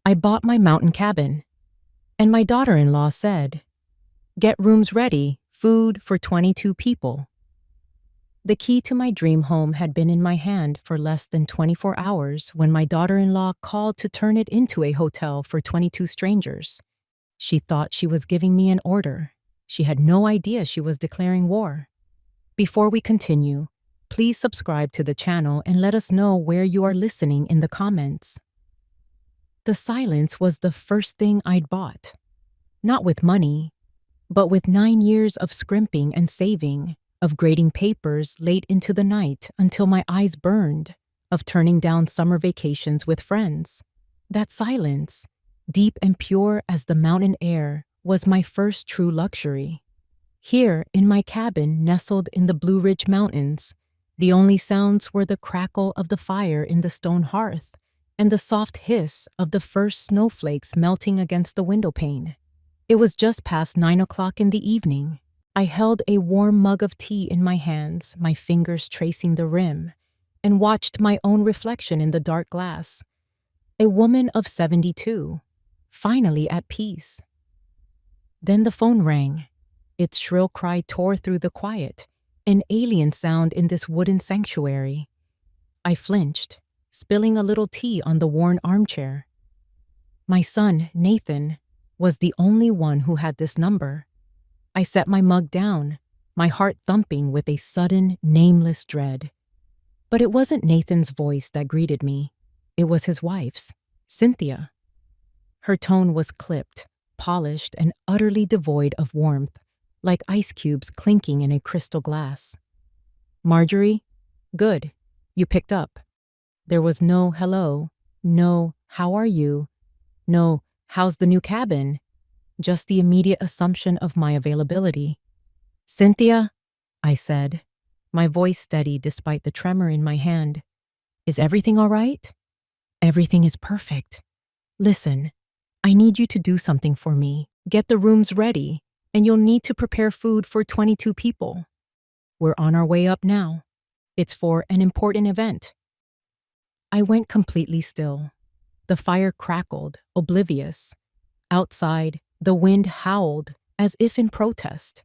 I bought my mountain cabin, and my daughter-in-law said, "Get rooms ready, food for 22 people." The key to my dream home had been in my hand for less than 24 hours when my daughter-in-law called to turn it into a hotel for 22 strangers. She thought she was giving me an order. She had no idea she was declaring war. Before we continue, please subscribe to the channel and let us know where you are listening in the comments. The silence was the first thing I'd bought. Not with money, but with 9 years of scrimping and saving, of grading papers late into the night until my eyes burned, of turning down summer vacations with friends. That silence, deep and pure as the mountain air, was my first true luxury. Here, in my cabin nestled in the Blue Ridge Mountains, the only sounds were the crackle of the fire in the stone hearth and the soft hiss of the first snowflakes melting against the windowpane. It was just past 9 o'clock in the evening. I held a warm mug of tea in my hands, my fingers tracing the rim, and watched my own reflection in the dark glass. A woman of 72, finally at peace. Then the phone rang. Its shrill cry tore through the quiet, an alien sound in this wooden sanctuary. I flinched, spilling a little tea on the worn armchair. My son, Nathan, was the only one who had this number. I set my mug down, my heart thumping with a sudden, nameless dread. But it wasn't Nathan's voice that greeted me. It was his wife's, Cynthia. Her tone was clipped, polished, and utterly devoid of warmth, like ice cubes clinking in a crystal glass. "Marjorie? Good. You picked up." There was no hello, no how are you, no how's the new cabin, just the immediate assumption of my availability. "Cynthia," I said, my voice steady despite the tremor in my hand. "Is everything all right?" "Everything is perfect. Listen, I need you to do something for me. Get the rooms ready, and you'll need to prepare food for 22 people. We're on our way up now. It's for an important event." I went completely still. The fire crackled, oblivious. Outside, the wind howled, as if in protest.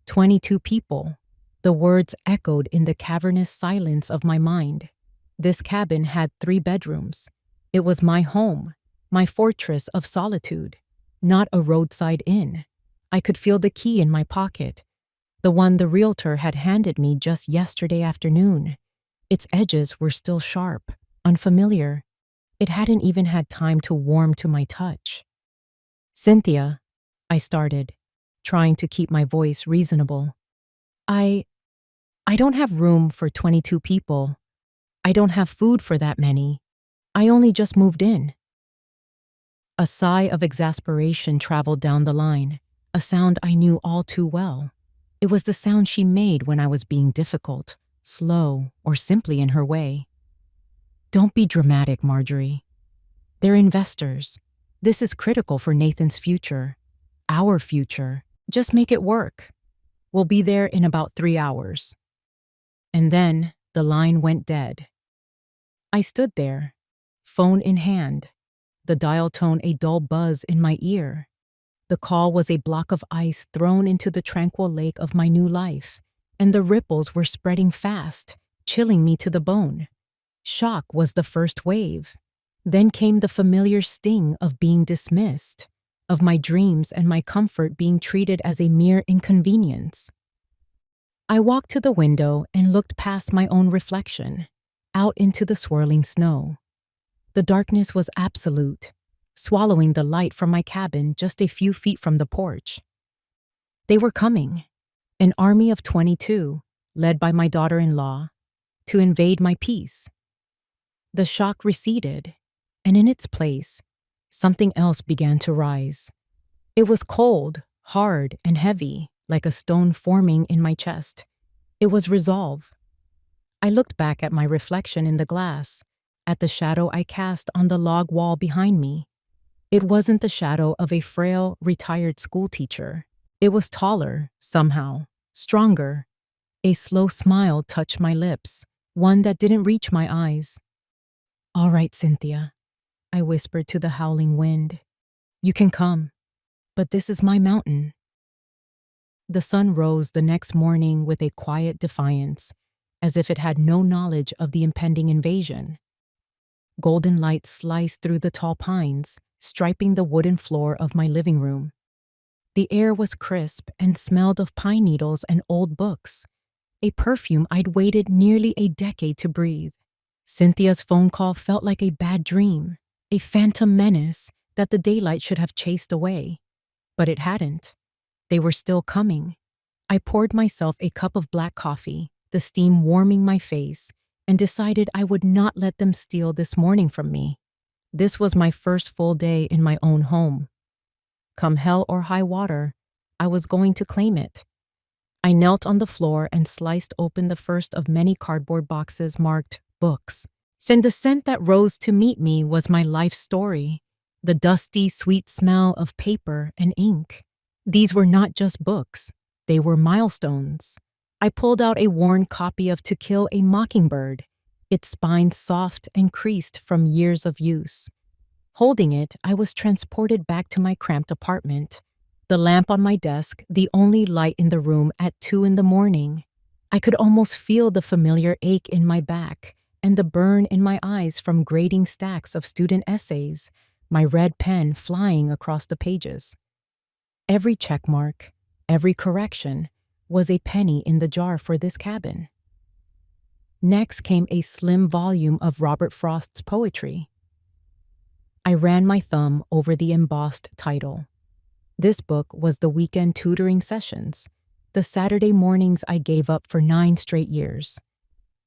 22 people. The words echoed in the cavernous silence of my mind. This cabin had 3 bedrooms. It was my home, my fortress of solitude, not a roadside inn. I could feel the key in my pocket, the one the realtor had handed me just yesterday afternoon. Its edges were still sharp, unfamiliar. It hadn't even had time to warm to my touch. "Cynthia," I started, trying to keep my voice reasonable. I don't have room for 22 people. I don't have food for that many. I only just moved in." A sigh of exasperation traveled down the line, a sound I knew all too well. It was the sound she made when I was being difficult, slow, or simply in her way. "Don't be dramatic, Marjorie. They're investors. This is critical for Nathan's future, our future. Just make it work. We'll be there in about 3 hours." And then the line went dead. I stood there, phone in hand, the dial tone a dull buzz in my ear. The call was a block of ice thrown into the tranquil lake of my new life, and the ripples were spreading fast, chilling me to the bone. Shock was the first wave. Then came the familiar sting of being dismissed, of my dreams and my comfort being treated as a mere inconvenience. I walked to the window and looked past my own reflection, out into the swirling snow. The darkness was absolute, swallowing the light from my cabin just a few feet from the porch. They were coming, an army of 22, led by my daughter-in-law, to invade my peace. The shock receded, and in its place, something else began to rise. It was cold, hard, and heavy, like a stone forming in my chest. It was resolve. I looked back at my reflection in the glass, at the shadow I cast on the log wall behind me. It wasn't the shadow of a frail, retired schoolteacher. It was taller, somehow, stronger. A slow smile touched my lips, one that didn't reach my eyes. "All right, Cynthia. I whispered to the howling wind. "You can come, but this is my mountain." The sun rose the next morning with a quiet defiance, as if it had no knowledge of the impending invasion. Golden light sliced through the tall pines, striping the wooden floor of my living room. The air was crisp and smelled of pine needles and old books, a perfume I'd waited nearly a decade to breathe. Cynthia's phone call felt like a bad dream, a phantom menace that the daylight should have chased away. But it hadn't. They were still coming. I poured myself a cup of black coffee, the steam warming my face, and decided I would not let them steal this morning from me. This was my first full day in my own home. Come hell or high water, I was going to claim it. I knelt on the floor and sliced open the first of many cardboard boxes marked books. And the scent that rose to meet me was my life story, the dusty, sweet smell of paper and ink. These were not just books, they were milestones. I pulled out a worn copy of To Kill a Mockingbird, its spine soft and creased from years of use. Holding it, I was transported back to my cramped apartment, the lamp on my desk the only light in the room at 2 a.m. I could almost feel the familiar ache in my back and the burn in my eyes from grading stacks of student essays, my red pen flying across the pages. Every checkmark, every correction, was a penny in the jar for this cabin. Next came a slim volume of Robert Frost's poetry. I ran my thumb over the embossed title. This book was the weekend tutoring sessions, the Saturday mornings I gave up for 9 straight years.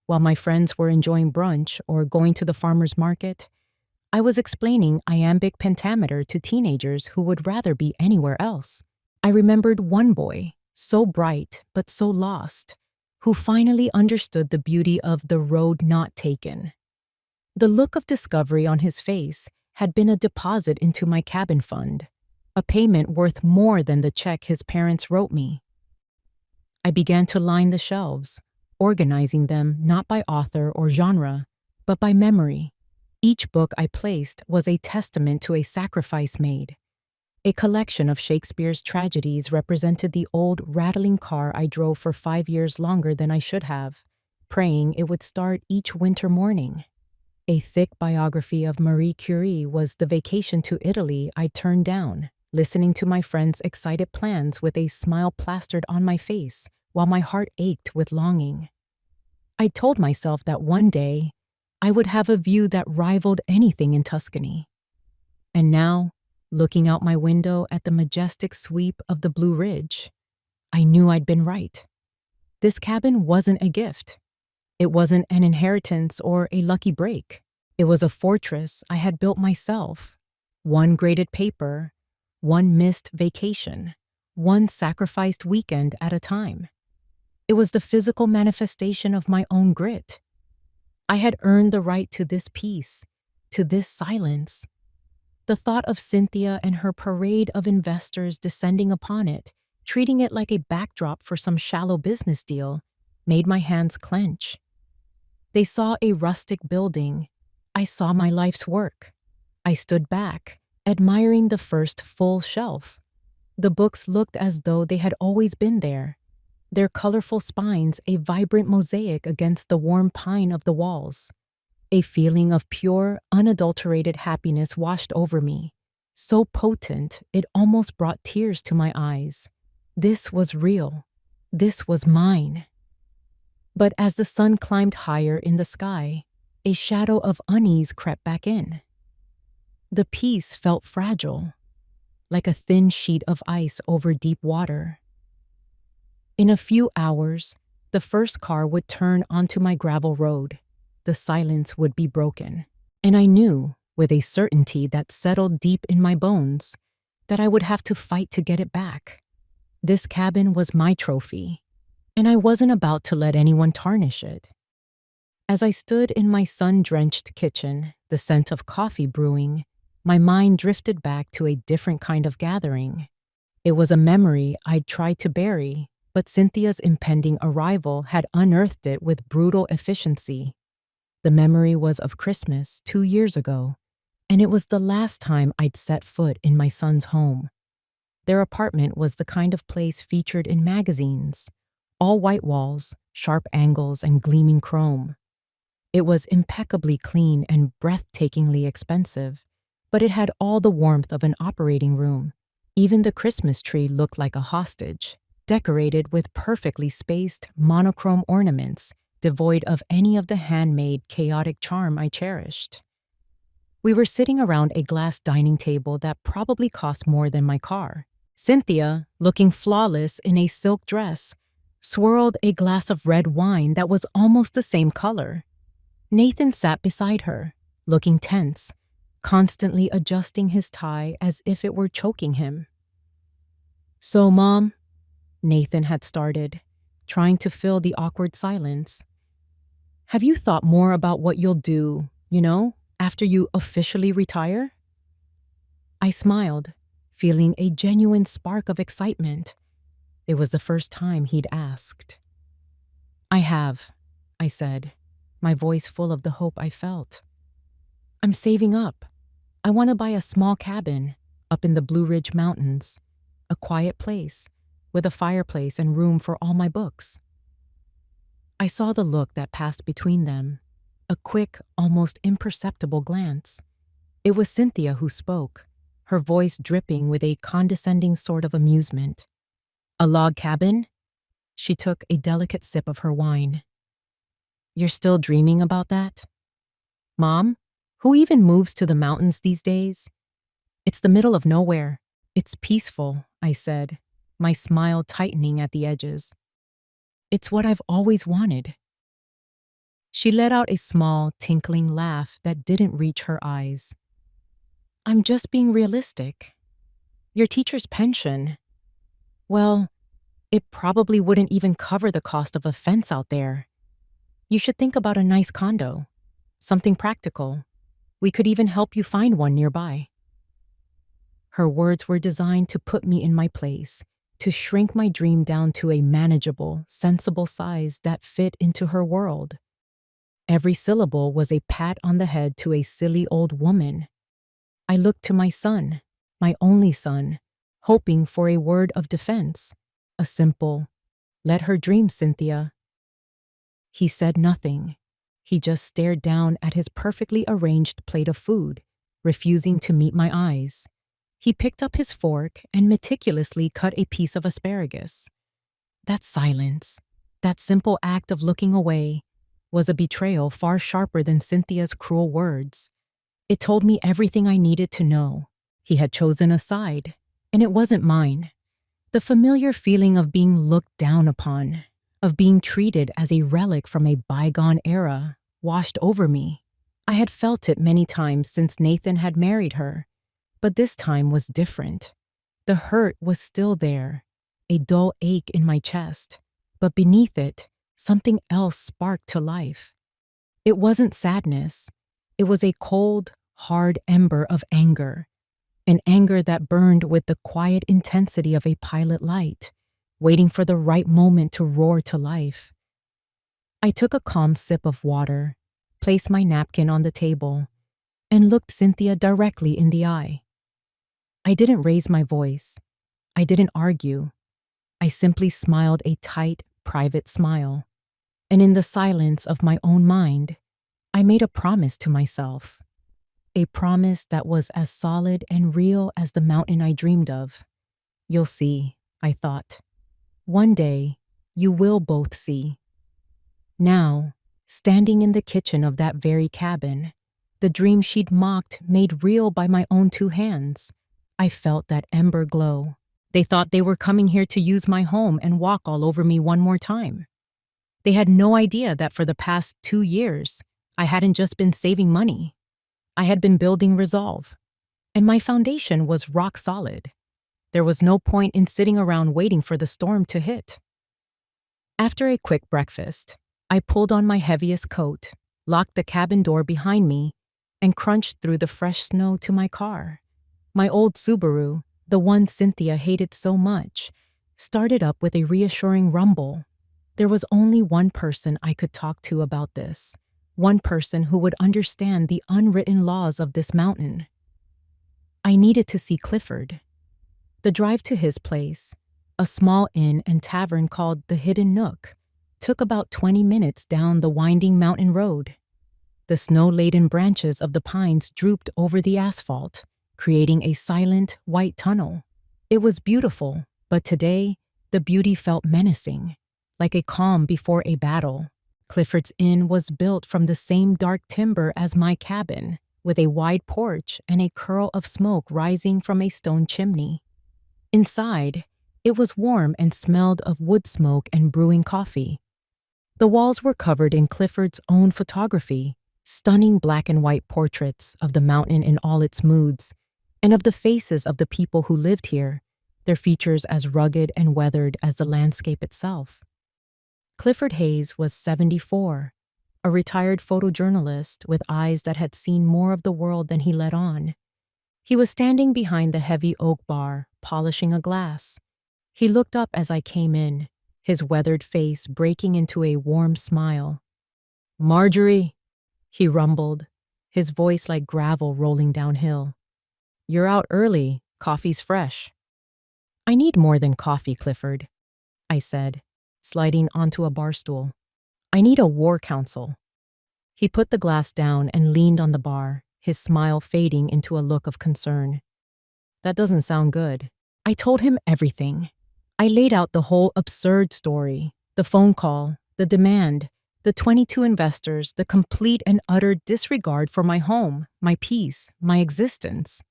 While my friends were enjoying brunch or going to the farmer's market, I was explaining iambic pentameter to teenagers who would rather be anywhere else. I remembered one boy, so bright but so lost, who finally understood the beauty of The Road Not Taken. The look of discovery on his face had been a deposit into my cabin fund, a payment worth more than the check his parents wrote me. I began to line the shelves, organizing them not by author or genre, but by memory. Each book I placed was a testament to a sacrifice made. A collection of Shakespeare's tragedies represented the old, rattling car I drove for 5 years longer than I should have, praying it would start each winter morning. A thick biography of Marie Curie was the vacation to Italy I turned down, listening to my friends' excited plans with a smile plastered on my face while my heart ached with longing. I told myself that one day I would have a view that rivaled anything in Tuscany. And now, looking out my window at the majestic sweep of the Blue Ridge, I knew I'd been right. This cabin wasn't a gift. It wasn't an inheritance or a lucky break. It was a fortress I had built myself. One graded paper, one missed vacation, one sacrificed weekend at a time. It was the physical manifestation of my own grit. I had earned the right to this peace, to this silence. The thought of Cynthia and her parade of investors descending upon it, treating it like a backdrop for some shallow business deal, made my hands clench. They saw a rustic building. I saw my life's work. I stood back, admiring the first full shelf. The books looked as though they had always been there, their colorful spines a vibrant mosaic against the warm pine of the walls. A feeling of pure, unadulterated happiness washed over me, so potent it almost brought tears to my eyes. This was real. This was mine. But as the sun climbed higher in the sky, a shadow of unease crept back in. The peace felt fragile, like a thin sheet of ice over deep water. In a few hours, the first car would turn onto my gravel road. The silence would be broken. And I knew, with a certainty that settled deep in my bones, that I would have to fight to get it back. This cabin was my trophy, and I wasn't about to let anyone tarnish it. As I stood in my sun-drenched kitchen, the scent of coffee brewing, my mind drifted back to a different kind of gathering. It was a memory I'd tried to bury, but Cynthia's impending arrival had unearthed it with brutal efficiency. The memory was of Christmas 2 years ago, and it was the last time I'd set foot in my son's home. Their apartment was the kind of place featured in magazines, all white walls, sharp angles, and gleaming chrome. It was impeccably clean and breathtakingly expensive, but it had all the warmth of an operating room. Even the Christmas tree looked like a hostage, decorated with perfectly spaced, monochrome ornaments, devoid of any of the handmade, chaotic charm I cherished. We were sitting around a glass dining table that probably cost more than my car. Cynthia, looking flawless in a silk dress, swirled a glass of red wine that was almost the same color. Nathan sat beside her, looking tense, constantly adjusting his tie as if it were choking him. "So, Mom," Nathan had started, trying to fill the awkward silence, "have you thought more about what you'll do, after you officially retire?" I smiled, feeling a genuine spark of excitement. It was the first time he'd asked. "I have," I said, my voice full of the hope I felt. "I'm saving up. I want to buy a small cabin up in the Blue Ridge Mountains, a quiet place with a fireplace and room for all my books." I saw the look that passed between them, a quick, almost imperceptible glance. It was Cynthia who spoke, her voice dripping with a condescending sort of amusement. "A log cabin?" She took a delicate sip of her wine. "You're still dreaming about that? Mom, who even moves to the mountains these days? It's the middle of nowhere. It's peaceful," I said, my smile tightening at the edges. "It's what I've always wanted." She let out a small, tinkling laugh that didn't reach her eyes. "I'm just being realistic. Your teacher's pension, well, it probably wouldn't even cover the cost of a fence out there. You should think about a nice condo, something practical. We could even help you find one nearby." Her words were designed to put me in my place, to shrink my dream down to a manageable, sensible size that fit into her world. Every syllable was a pat on the head to a silly old woman. I looked to my son, my only son, hoping for a word of defense, a simple, "Let her dream, Cynthia." He said nothing. He just stared down at his perfectly arranged plate of food, refusing to meet my eyes. He picked up his fork and meticulously cut a piece of asparagus. That silence, that simple act of looking away, was a betrayal far sharper than Cynthia's cruel words. It told me everything I needed to know. He had chosen a side, and it wasn't mine. The familiar feeling of being looked down upon, of being treated as a relic from a bygone era, washed over me. I had felt it many times since Nathan had married her, but this time was different. The hurt was still there, a dull ache in my chest, but beneath it, something else sparked to life. It wasn't sadness. It was a cold, hard ember of anger, an anger that burned with the quiet intensity of a pilot light, waiting for the right moment to roar to life. I took a calm sip of water, placed my napkin on the table, and looked Cynthia directly in the eye. I didn't raise my voice. I didn't argue. I simply smiled a tight, private smile. And in the silence of my own mind, I made a promise to myself. A promise that was as solid and real as the mountain I dreamed of. "You'll see," I thought. "One day, you will both see." Now, standing in the kitchen of that very cabin, the dream she'd mocked made real by my own two hands, I felt that ember glow. They thought they were coming here to use my home and walk all over me one more time. They had no idea that for the past 2 years, I hadn't just been saving money. I had been building resolve. And my foundation was rock solid. There was no point in sitting around waiting for the storm to hit. After a quick breakfast, I pulled on my heaviest coat, locked the cabin door behind me, and crunched through the fresh snow to my car. My old Subaru, the one Cynthia hated so much, started up with a reassuring rumble. There was only one person I could talk to about this, one person who would understand the unwritten laws of this mountain. I needed to see Clifford. The drive to his place, a small inn and tavern called the Hidden Nook, took about 20 minutes down the winding mountain road. The snow-laden branches of the pines drooped over the asphalt, creating a silent, white tunnel. It was beautiful, but today, the beauty felt menacing, like a calm before a battle. Clifford's Inn was built from the same dark timber as my cabin, with a wide porch and a curl of smoke rising from a stone chimney. Inside, it was warm and smelled of wood smoke and brewing coffee. The walls were covered in Clifford's own photography, stunning black and white portraits of the mountain in all its moods, and of the faces of the people who lived here, their features as rugged and weathered as the landscape itself. Clifford Hayes was 74, a retired photojournalist with eyes that had seen more of the world than he let on. He was standing behind the heavy oak bar, polishing a glass. He looked up as I came in, his weathered face breaking into a warm smile. "Marjorie," he rumbled, his voice like gravel rolling downhill. "You're out early. Coffee's fresh." "I need more than coffee, Clifford," I said, sliding onto a bar stool. "I need a war council." He put the glass down and leaned on the bar, his smile fading into a look of concern. "That doesn't sound good." I told him everything. I laid out the whole absurd story, the phone call, the demand, the 22 investors, the complete and utter disregard for my home, my peace, my existence.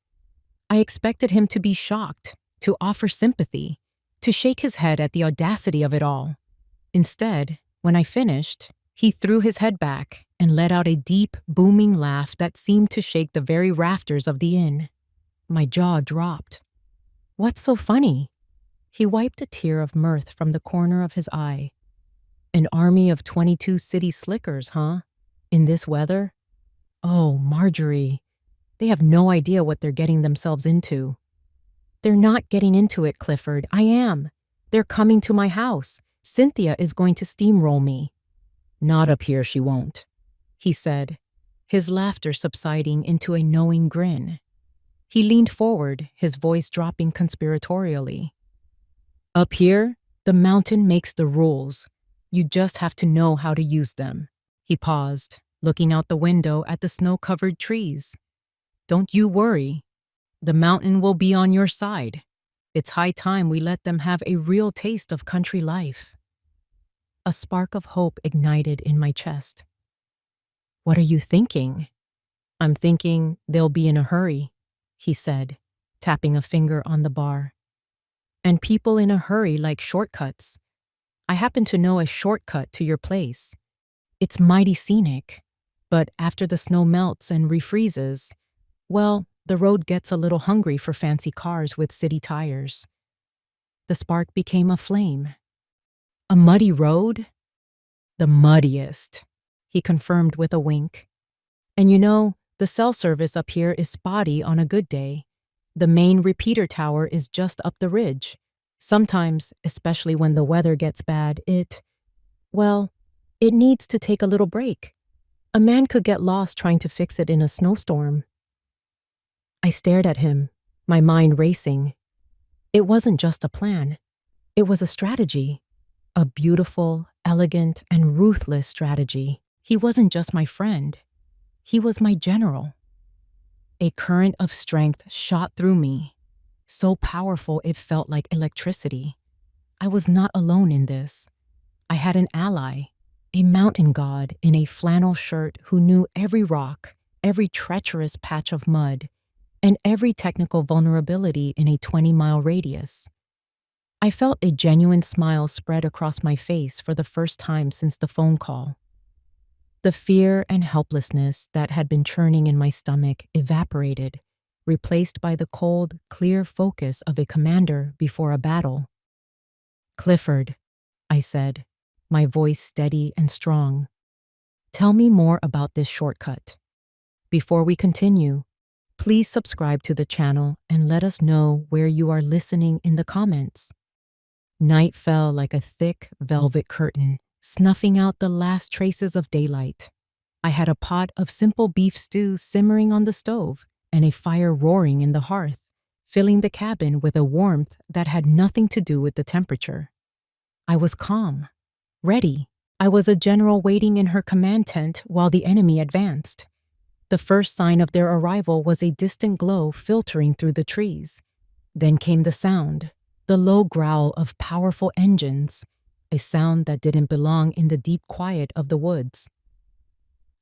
I expected him to be shocked, to offer sympathy, to shake his head at the audacity of it all. Instead, when I finished, he threw his head back and let out a deep, booming laugh that seemed to shake the very rafters of the inn. My jaw dropped. "What's so funny?" He wiped a tear of mirth from the corner of his eye. "An army of 22 city slickers, huh? In this weather? Oh, Marjorie, they have no idea what they're getting themselves into." "They're not getting into it, Clifford. I am. They're coming to my house. Cynthia is going to steamroll me." "Not up here, she won't," he said, his laughter subsiding into a knowing grin. He leaned forward, his voice dropping conspiratorially. "Up here, the mountain makes the rules. You just have to know how to use them." He paused, looking out the window at the snow-covered trees. "Don't you worry. The mountain will be on your side. It's high time we let them have a real taste of country life." A spark of hope ignited in my chest. "What are you thinking?" "I'm thinking they'll be in a hurry," he said, tapping a finger on the bar. "And people in a hurry like shortcuts. I happen to know a shortcut to your place. It's mighty scenic, but after the snow melts and refreezes, well, the road gets a little hungry for fancy cars with city tires." The spark became a flame. "A muddy road?" "The muddiest," he confirmed with a wink. "And you know, the cell service up here is spotty on a good day. The main repeater tower is just up the ridge. Sometimes, especially when the weather gets bad, it needs to take a little break. A man could get lost trying to fix it in a snowstorm." I stared at him, my mind racing. It wasn't just a plan. It was a strategy. A beautiful, elegant, and ruthless strategy. He wasn't just my friend. He was my general. A current of strength shot through me, so powerful it felt like electricity. I was not alone in this. I had an ally, a mountain god in a flannel shirt who knew every rock, every treacherous patch of mud, and every technical vulnerability in a 20-mile radius. I felt a genuine smile spread across my face for the first time since the phone call. The fear and helplessness that had been churning in my stomach evaporated, replaced by the cold, clear focus of a commander before a battle. "Clifford," I said, my voice steady and strong. "Tell me more about this shortcut. Before we continue, please subscribe to the channel and let us know where you are listening in the comments." Night fell like a thick velvet curtain, snuffing out the last traces of daylight. I had a pot of simple beef stew simmering on the stove and a fire roaring in the hearth, filling the cabin with a warmth that had nothing to do with the temperature. I was calm, ready. I was a general waiting in her command tent while the enemy advanced. The first sign of their arrival was a distant glow filtering through the trees. Then came the sound, the low growl of powerful engines, a sound that didn't belong in the deep quiet of the woods.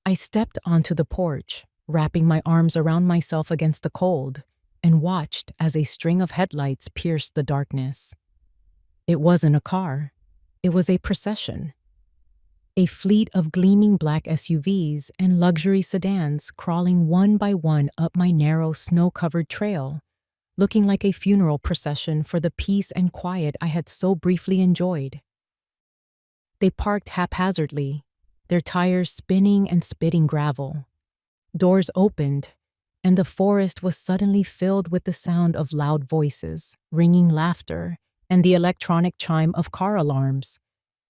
I stepped onto the porch, wrapping my arms around myself against the cold, and watched as a string of headlights pierced the darkness. It wasn't a car. It was a procession. A fleet of gleaming black SUVs and luxury sedans crawling one by one up my narrow, snow-covered trail, looking like a funeral procession for the peace and quiet I had so briefly enjoyed. They parked haphazardly, their tires spinning and spitting gravel. Doors opened, and the forest was suddenly filled with the sound of loud voices, ringing laughter, and the electronic chime of car alarms.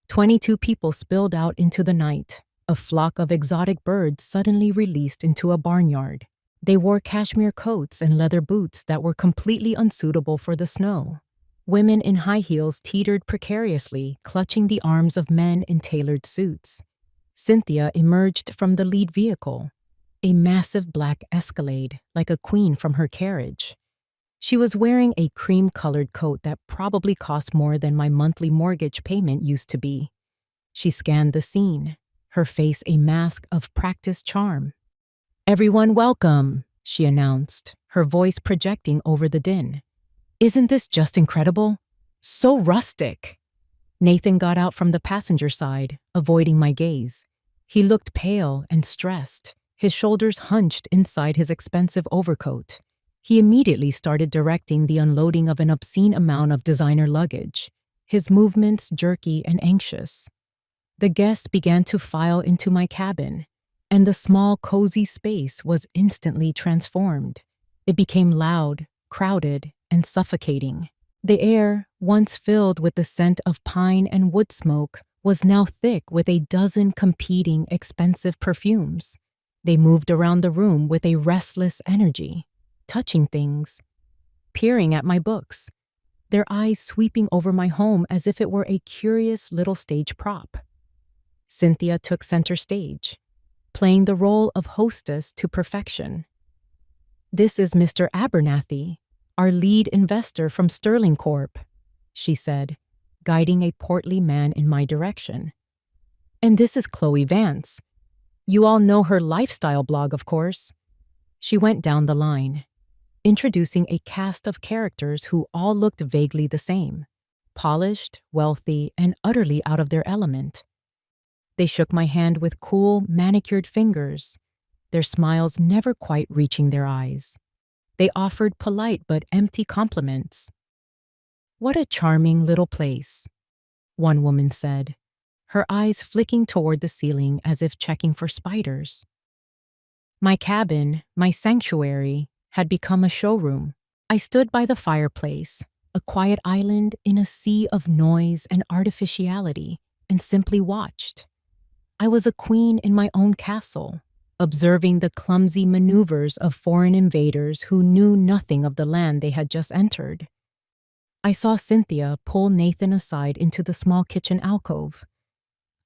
22 people spilled out into the night, a flock of exotic birds suddenly released into a barnyard. They wore cashmere coats and leather boots that were completely unsuitable for the snow. Women in high heels teetered precariously, clutching the arms of men in tailored suits. Cynthia emerged from the lead vehicle, a massive black Escalade, like a queen from her carriage. She was wearing a cream-colored coat that probably cost more than my monthly mortgage payment used to be. She scanned the scene, her face a mask of practiced charm. "Everyone welcome," she announced, her voice projecting over the din. "Isn't this just incredible? So rustic." Nathan got out from the passenger side, avoiding my gaze. He looked pale and stressed, his shoulders hunched inside his expensive overcoat. He immediately started directing the unloading of an obscene amount of designer luggage, his movements jerky and anxious. The guests began to file into my cabin, and the small, cozy space was instantly transformed. It became loud, crowded, and suffocating. The air, once filled with the scent of pine and wood smoke, was now thick with a dozen competing expensive perfumes. They moved around the room with a restless energy, touching things, peering at my books, their eyes sweeping over my home as if it were a curious little stage prop. Cynthia took center stage, playing the role of hostess to perfection. "This is Mr. Abernathy, our lead investor from Sterling Corp," she said, guiding a portly man in my direction. "And this is Chloe Vance. You all know her lifestyle blog, of course." She went down the line, introducing a cast of characters who all looked vaguely the same, polished, wealthy, and utterly out of their element. They shook my hand with cool, manicured fingers, their smiles never quite reaching their eyes. They offered polite but empty compliments. "What a charming little place," one woman said, her eyes flicking toward the ceiling as if checking for spiders. My cabin, my sanctuary, had become a showroom. I stood by the fireplace, a quiet island in a sea of noise and artificiality, and simply watched. I was a queen in my own castle, observing the clumsy maneuvers of foreign invaders who knew nothing of the land they had just entered. I saw Cynthia pull Nathan aside into the small kitchen alcove.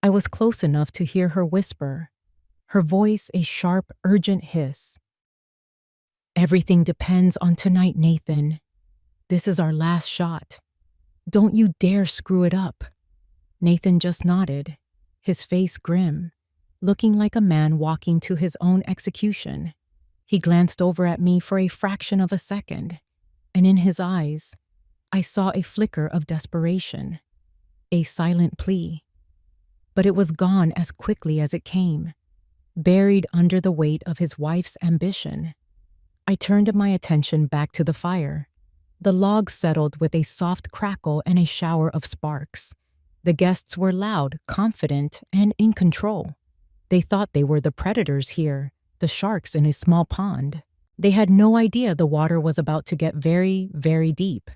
I was close enough to hear her whisper, her voice a sharp, urgent hiss. "Everything depends on tonight, Nathan. This is our last shot. Don't you dare screw it up." Nathan just nodded, his face grim, looking like a man walking to his own execution. He glanced over at me for a fraction of a second, and in his eyes, I saw a flicker of desperation, a silent plea. But it was gone as quickly as it came, buried under the weight of his wife's ambition. I turned my attention back to the fire. The logs settled with a soft crackle and a shower of sparks. The guests were loud, confident, and in control. They thought they were the predators here, the sharks in a small pond. They had no idea the water was about to get very, very deep.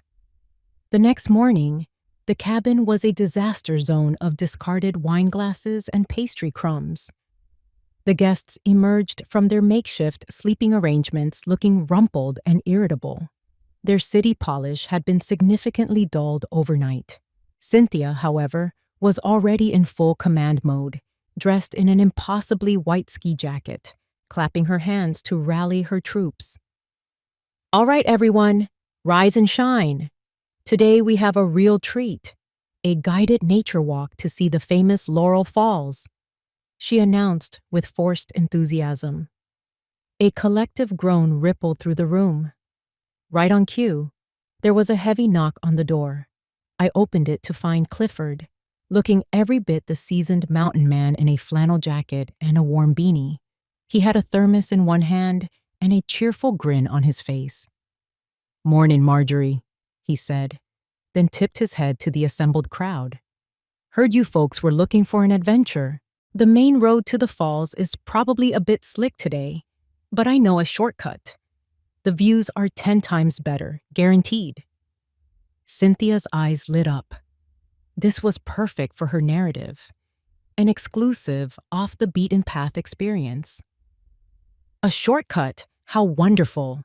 The next morning, the cabin was a disaster zone of discarded wine glasses and pastry crumbs. The guests emerged from their makeshift sleeping arrangements looking rumpled and irritable. Their city polish had been significantly dulled overnight. Cynthia, however, was already in full command mode, dressed in an impossibly white ski jacket, clapping her hands to rally her troops. "All right, everyone, rise and shine. Today we have a real treat, a guided nature walk to see the famous Laurel Falls," she announced with forced enthusiasm. A collective groan rippled through the room. Right on cue, there was a heavy knock on the door. I opened it to find Clifford, looking every bit the seasoned mountain man in a flannel jacket and a warm beanie. He had a thermos in one hand and a cheerful grin on his face. "Mornin', Marjorie," he said, then tipped his head to the assembled crowd. "Heard you folks were looking for an adventure. The main road to the falls is probably a bit slick today, but I know a shortcut. The views are 10 times better, guaranteed." Cynthia's eyes lit up. This was perfect for her narrative, an exclusive, off-the-beaten-path experience. "A shortcut? How wonderful!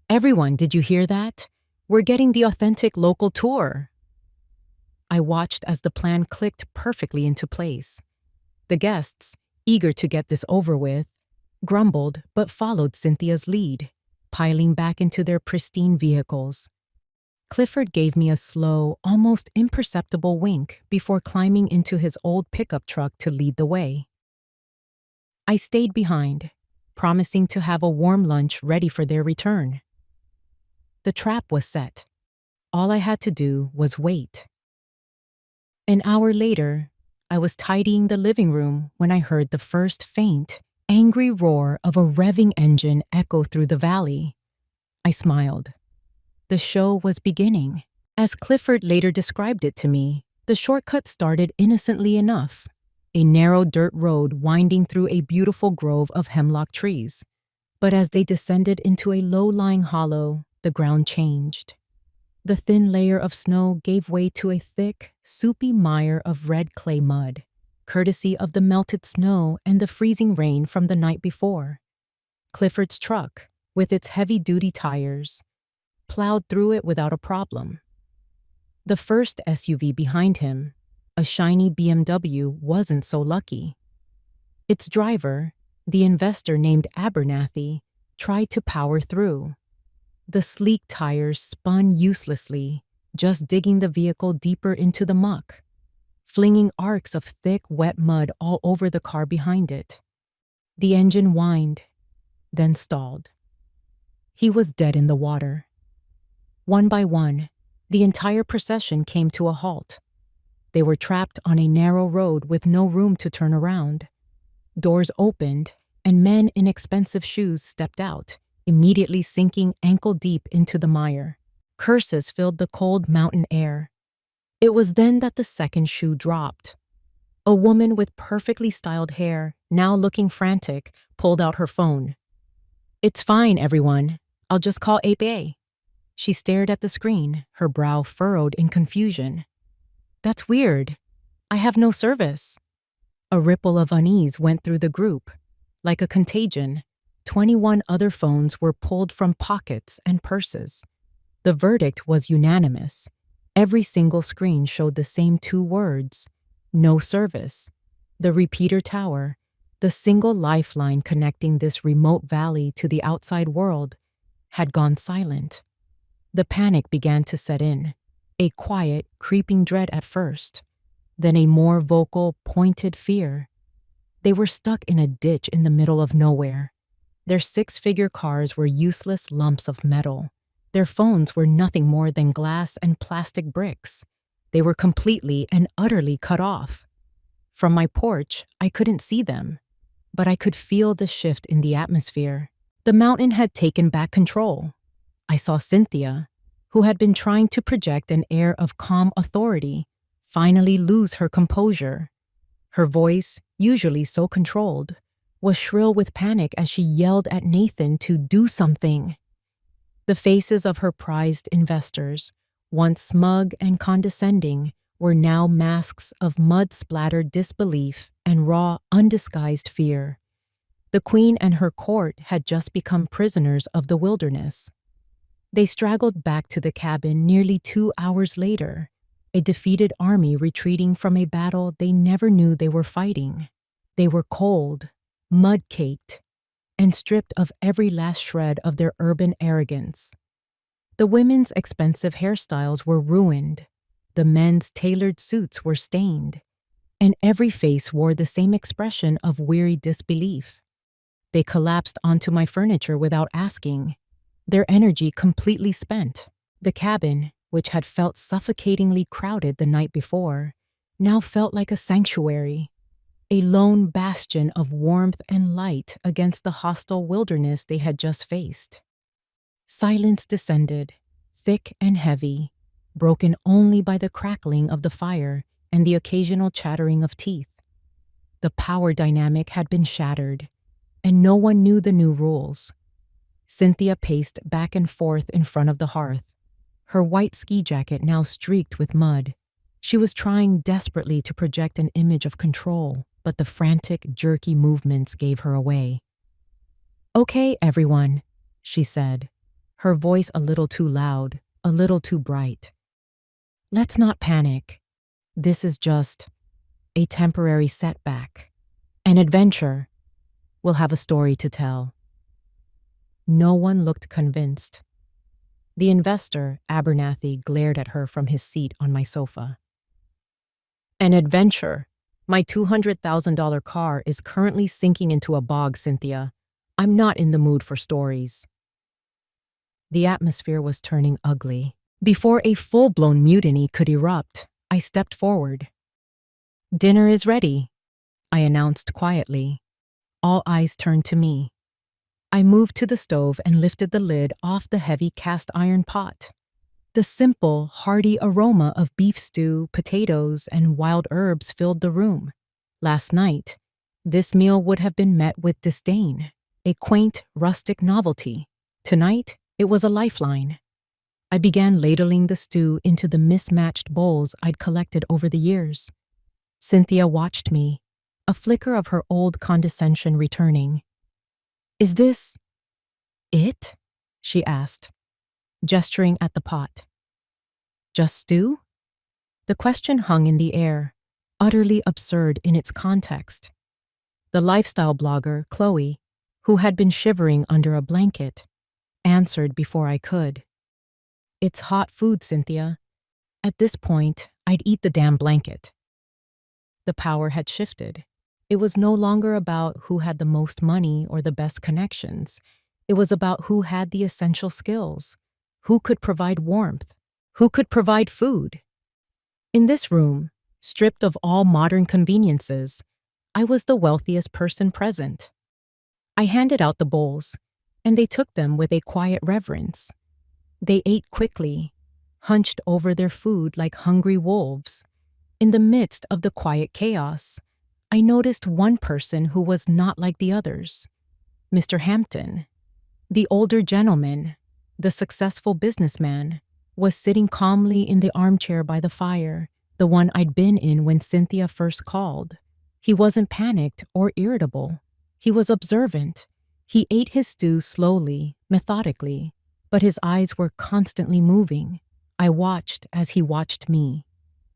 Everyone, did you hear that? We're getting the authentic local tour." I watched as the plan clicked perfectly into place. The guests, eager to get this over with, grumbled but followed Cynthia's lead, piling back into their pristine vehicles. Clifford gave me a slow, almost imperceptible wink before climbing into his old pickup truck to lead the way. I stayed behind, promising to have a warm lunch ready for their return. The trap was set. All I had to do was wait. An hour later, I was tidying the living room when I heard the first faint, angry roar of a revving engine echo through the valley. I smiled. The show was beginning. As Clifford later described it to me, the shortcut started innocently enough, a narrow dirt road winding through a beautiful grove of hemlock trees. But as they descended into a low-lying hollow, the ground changed. The thin layer of snow gave way to a thick, soupy mire of red clay mud, courtesy of the melted snow and the freezing rain from the night before. Clifford's truck, with its heavy-duty tires, plowed through it without a problem. The first SUV behind him, a shiny BMW, wasn't so lucky. Its driver, the investor named Abernathy, tried to power through. The sleek tires spun uselessly, just digging the vehicle deeper into the muck, flinging arcs of thick, wet mud all over the car behind it. The engine whined, then stalled. He was dead in the water. One by one, the entire procession came to a halt. They were trapped on a narrow road with no room to turn around. Doors opened, and men in expensive shoes stepped out, immediately sinking ankle-deep into the mire. Curses filled the cold mountain air. It was then that the second shoe dropped. A woman with perfectly styled hair, now looking frantic, pulled out her phone. "It's fine, everyone. I'll just call 8A. She stared at the screen, her brow furrowed in confusion. "That's weird. I have no service." A ripple of unease went through the group. Like a contagion, 21 other phones were pulled from pockets and purses. The verdict was unanimous. Every single screen showed the same 2 words: no service. The repeater tower, the single lifeline connecting this remote valley to the outside world, had gone silent. The panic began to set in, a quiet, creeping dread at first, then a more vocal, pointed fear. They were stuck in a ditch in the middle of nowhere. Their 6-figure cars were useless lumps of metal. Their phones were nothing more than glass and plastic bricks. They were completely and utterly cut off. From my porch, I couldn't see them, but I could feel the shift in the atmosphere. The mountain had taken back control. I saw Cynthia, who had been trying to project an air of calm authority, finally lose her composure. Her voice, usually so controlled, was shrill with panic as she yelled at Nathan to do something. The faces of her prized investors, once smug and condescending, were now masks of mud-splattered disbelief and raw, undisguised fear. The queen and her court had just become prisoners of the wilderness. They straggled back to the cabin nearly 2 hours later, a defeated army retreating from a battle they never knew they were fighting. They were cold, mud-caked, and stripped of every last shred of their urban arrogance. The women's expensive hairstyles were ruined, the men's tailored suits were stained, and every face wore the same expression of weary disbelief. They collapsed onto my furniture without asking, their energy completely spent. The cabin, which had felt suffocatingly crowded the night before, now felt like a sanctuary, a lone bastion of warmth and light against the hostile wilderness they had just faced. Silence descended, thick and heavy, broken only by the crackling of the fire and the occasional chattering of teeth. The power dynamic had been shattered, and no one knew the new rules. Cynthia paced back and forth in front of the hearth, her white ski jacket now streaked with mud. She was trying desperately to project an image of control, but the frantic, jerky movements gave her away. "Okay, everyone," she said, her voice a little too loud, a little too bright. "Let's not panic. This is just a temporary setback. An adventure. We'll have a story to tell." No one looked convinced. The investor, Abernathy, glared at her from his seat on my sofa. "An adventure? My $200,000 car is currently sinking into a bog, Cynthia. I'm not in the mood for stories." The atmosphere was turning ugly. Before a full-blown mutiny could erupt, I stepped forward. "Dinner is ready," I announced quietly. All eyes turned to me. I moved to the stove and lifted the lid off the heavy cast-iron pot. The simple, hearty aroma of beef stew, potatoes, and wild herbs filled the room. Last night, this meal would have been met with disdain, a quaint, rustic novelty. Tonight, it was a lifeline. I began ladling the stew into the mismatched bowls I'd collected over the years. Cynthia watched me, a flicker of her old condescension returning. "Is this it?" she asked, gesturing at the pot. "Just stew?" The question hung in the air, utterly absurd in its context. The lifestyle blogger, Chloe, who had been shivering under a blanket, answered before I could. "It's hot food, Cynthia. At this point, I'd eat the damn blanket." The power had shifted. It was no longer about who had the most money or the best connections. It was about who had the essential skills, who could provide warmth, who could provide food. In this room, stripped of all modern conveniences, I was the wealthiest person present. I handed out the bowls, and they took them with a quiet reverence. They ate quickly, hunched over their food like hungry wolves. In the midst of the quiet chaos, I noticed one person who was not like the others. Mr. Hampton, the older gentleman, the successful businessman, was sitting calmly in the armchair by the fire, the one I'd been in when Cynthia first called. He wasn't panicked or irritable. He was observant. He ate his stew slowly, methodically, but his eyes were constantly moving. I watched as he watched me.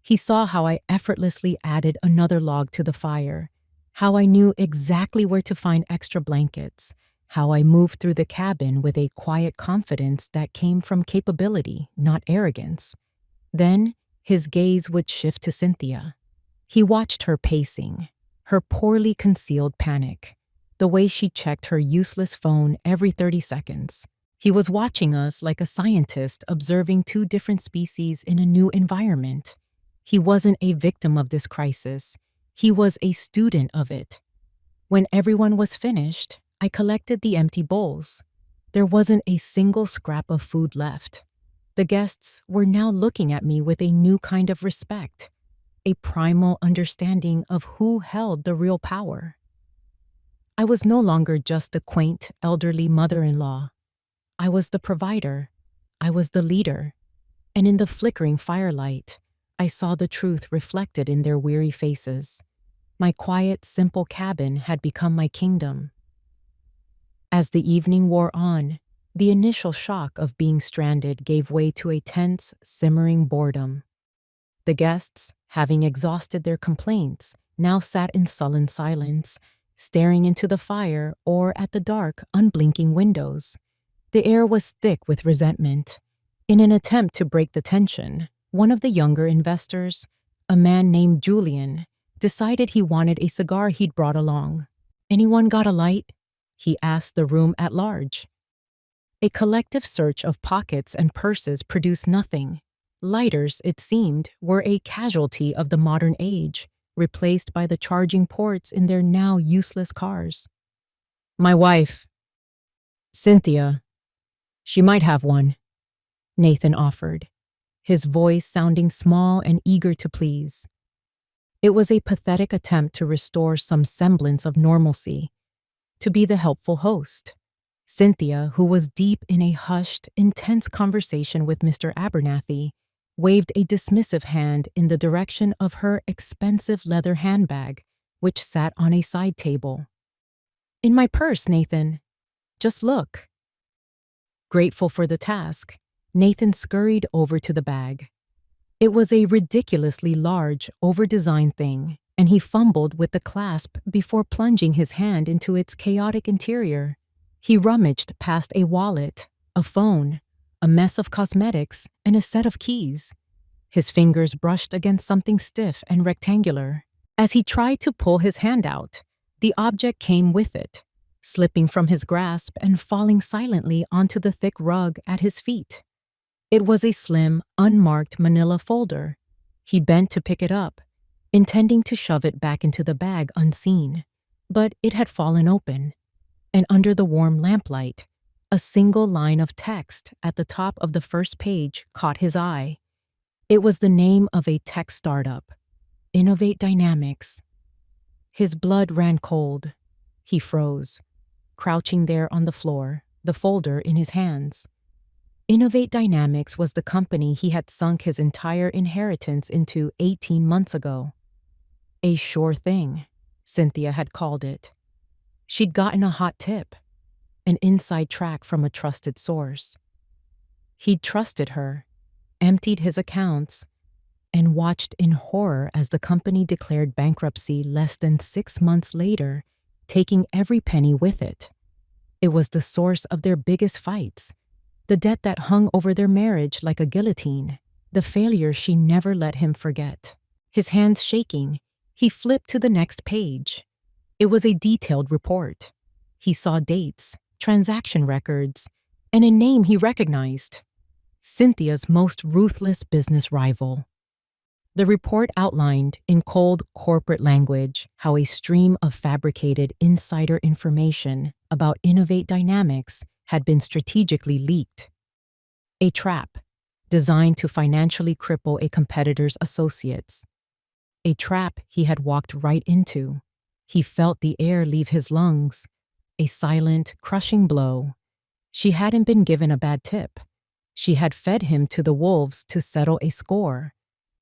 He saw how I effortlessly added another log to the fire, how I knew exactly where to find extra blankets, how I moved through the cabin with a quiet confidence that came from capability, not arrogance. Then, his gaze would shift to Cynthia. He watched her pacing, her poorly concealed panic, the way she checked her useless phone every 30 seconds. He was watching us like a scientist observing two different species in a new environment. He wasn't a victim of this crisis. He was a student of it. When everyone was finished, I collected the empty bowls. There wasn't a single scrap of food left. The guests were now looking at me with a new kind of respect, a primal understanding of who held the real power. I was no longer just the quaint, elderly mother-in-law. I was the provider. I was the leader. And in the flickering firelight, I saw the truth reflected in their weary faces. My quiet, simple cabin had become my kingdom. As the evening wore on, the initial shock of being stranded gave way to a tense, simmering boredom. The guests, having exhausted their complaints, now sat in sullen silence, staring into the fire or at the dark, unblinking windows. The air was thick with resentment. In an attempt to break the tension, one of the younger investors, a man named Julian, decided he wanted a cigar he'd brought along. "Anyone got a light?" he asked the room at large. A collective search of pockets and purses produced nothing. Lighters, it seemed, were a casualty of the modern age, replaced by the charging ports in their now useless cars. "My wife, Cynthia, she might have one," Nathan offered, his voice sounding small and eager to please. It was a pathetic attempt to restore some semblance of normalcy, to be the helpful host. Cynthia, who was deep in a hushed, intense conversation with Mr. Abernathy, waved a dismissive hand in the direction of her expensive leather handbag, which sat on a side table. "In my purse, Nathan. Just look." Grateful for the task, Nathan scurried over to the bag. It was a ridiculously large, over-designed thing, and he fumbled with the clasp before plunging his hand into its chaotic interior. He rummaged past a wallet, a phone, a mess of cosmetics, and a set of keys. His fingers brushed against something stiff and rectangular. As he tried to pull his hand out, the object came with it, slipping from his grasp and falling silently onto the thick rug at his feet. It was a slim, unmarked manila folder. He bent to pick it up, intending to shove it back into the bag unseen, but it had fallen open, and under the warm lamplight, a single line of text at the top of the first page caught his eye. It was the name of a tech startup, Innovate Dynamics. His blood ran cold. He froze, crouching there on the floor, the folder in his hands. Innovate Dynamics was the company he had sunk his entire inheritance into 18 months ago. A sure thing, Cynthia had called it. She'd gotten a hot tip, an inside track from a trusted source. He'd trusted her, emptied his accounts, and watched in horror as the company declared bankruptcy less than 6 months later, taking every penny with it. It was the source of their biggest fights, the debt that hung over their marriage like a guillotine, the failure she never let him forget. His hands shaking, he flipped to the next page. It was a detailed report. He saw dates, transaction records, and a name he recognized: Cynthia's most ruthless business rival. The report outlined, in cold corporate language, how a stream of fabricated insider information about Innovate Dynamics had been strategically leaked. A trap designed to financially cripple a competitor's associates. A trap he had walked right into. He felt the air leave his lungs. A silent, crushing blow. She hadn't been given a bad tip. She had fed him to the wolves to settle a score.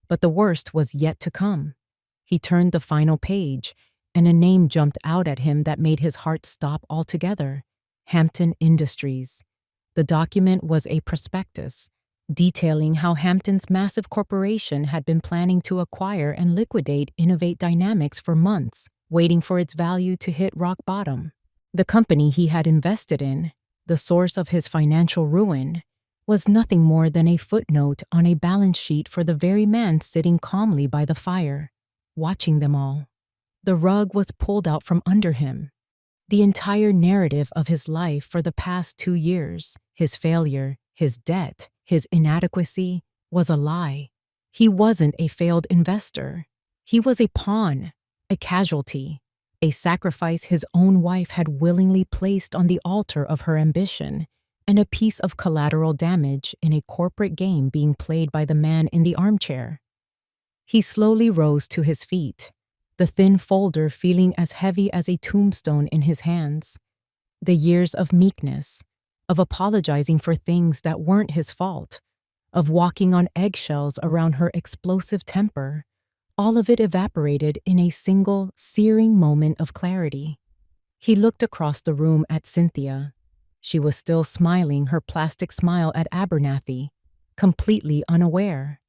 But the worst was yet to come. He turned the final page, and a name jumped out at him that made his heart stop altogether: Hampton Industries. The document was a prospectus, detailing how Hampton's massive corporation had been planning to acquire and liquidate Innovate Dynamics for months, waiting for its value to hit rock bottom. The company he had invested in, the source of his financial ruin, was nothing more than a footnote on a balance sheet for the very man sitting calmly by the fire, watching them all. The rug was pulled out from under him. The entire narrative of his life for the past 2 years, his failure, his debt, his inadequacy, was a lie. He wasn't a failed investor. He was a pawn, a casualty, a sacrifice his own wife had willingly placed on the altar of her ambition, and a piece of collateral damage in a corporate game being played by the man in the armchair. He slowly rose to his feet, the thin folder feeling as heavy as a tombstone in his hands. The years of meekness, of apologizing for things that weren't his fault, of walking on eggshells around her explosive temper, all of it evaporated in a single, searing moment of clarity. He looked across the room at Cynthia. She was still smiling her plastic smile at Abernathy, completely unaware.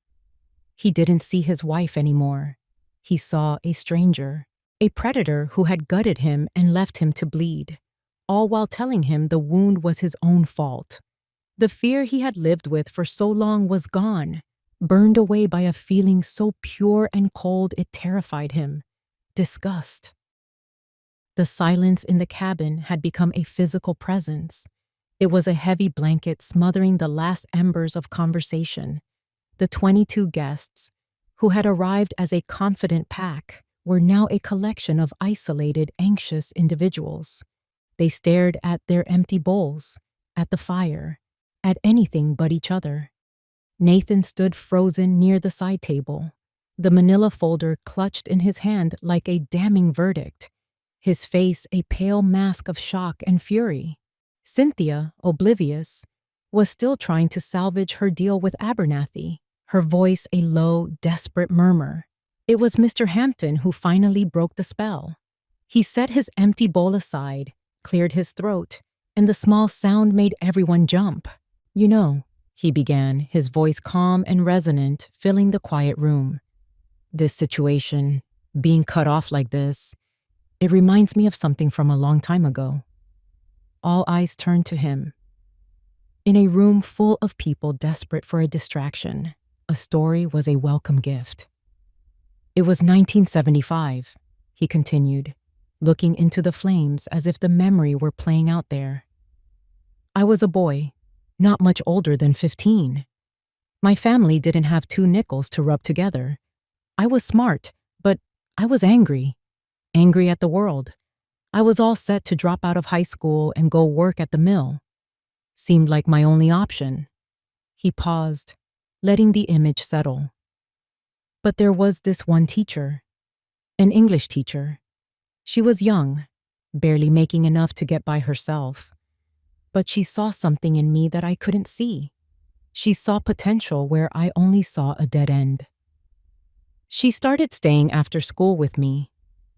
He didn't see his wife anymore. He saw a stranger, a predator who had gutted him and left him to bleed, all while telling him the wound was his own fault. The fear he had lived with for so long was gone, burned away by a feeling so pure and cold it terrified him: disgust. The silence in the cabin had become a physical presence. It was a heavy blanket smothering the last embers of conversation. The 22 guests, who had arrived as a confident pack, were now a collection of isolated, anxious individuals. They stared at their empty bowls, at the fire, at anything but each other. Nathan stood frozen near the side table, the manila folder clutched in his hand like a damning verdict, his face a pale mask of shock and fury. Cynthia, oblivious, was still trying to salvage her deal with Abernathy, her voice a low, desperate murmur. It was Mr. Hampton who finally broke the spell. He set his empty bowl aside, cleared his throat, and the small sound made everyone jump. "You know," he began, his voice calm and resonant, filling the quiet room. "This situation, being cut off like this, it reminds me of something from a long time ago." All eyes turned to him. In a room full of people desperate for a distraction, a story was a welcome gift. "It was 1975, he continued, looking into the flames as if the memory were playing out there. "I was a boy, not much older than 15. My family didn't have 2 nickels to rub together. I was smart, but I was angry. Angry at the world. I was all set to drop out of high school and go work at the mill. Seemed like my only option." He paused, letting the image settle. "But there was this one teacher, an English teacher. She was young, barely making enough to get by herself. But she saw something in me that I couldn't see. She saw potential where I only saw a dead end. She started staying after school with me,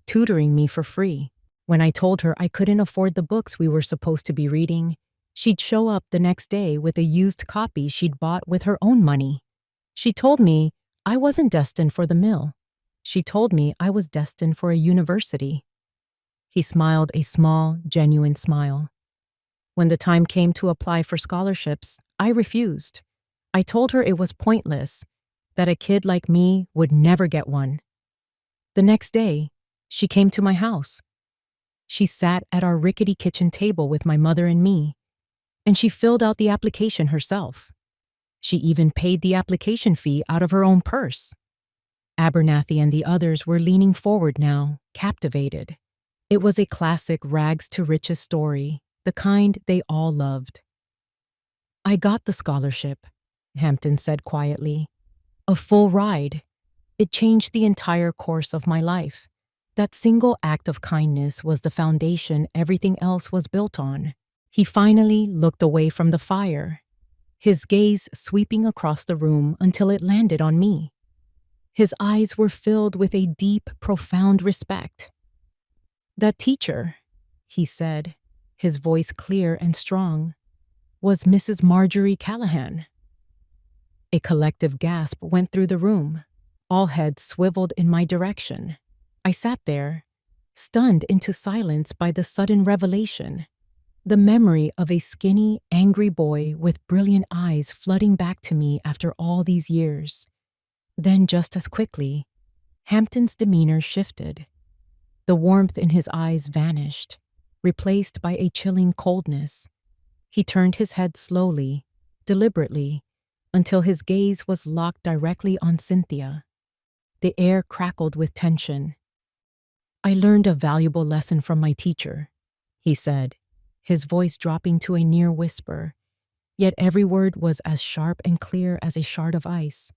tutoring me for free. When I told her I couldn't afford the books we were supposed to be reading, she'd show up the next day with a used copy she'd bought with her own money. She told me I wasn't destined for the mill. She told me I was destined for a university." He smiled a small, genuine smile. "When the time came to apply for scholarships, I refused. I told her it was pointless, that a kid like me would never get one. The next day, she came to my house. She sat at our rickety kitchen table with my mother and me, and she filled out the application herself. She even paid the application fee out of her own purse." Abernathy and the others were leaning forward now, captivated. It was a classic rags to riches story, the kind they all loved. "I got the scholarship," Hampton said quietly. "A full ride. It changed the entire course of my life. That single act of kindness was the foundation everything else was built on." He finally looked away from the fire, his gaze sweeping across the room until it landed on me. His eyes were filled with a deep, profound respect. "That teacher," he said, his voice clear and strong, "was Mrs. Marjorie Callahan." A collective gasp went through the room. All heads swiveled in my direction. I sat there, stunned into silence by the sudden revelation. The memory of a skinny, angry boy with brilliant eyes flooding back to me after all these years. Then just as quickly, Hampton's demeanor shifted. The warmth in his eyes vanished, replaced by a chilling coldness. He turned his head slowly, deliberately, until his gaze was locked directly on Cynthia. The air crackled with tension. "I learned a valuable lesson from my teacher," he said, his voice dropping to a near whisper, yet every word was as sharp and clear as a shard of ice.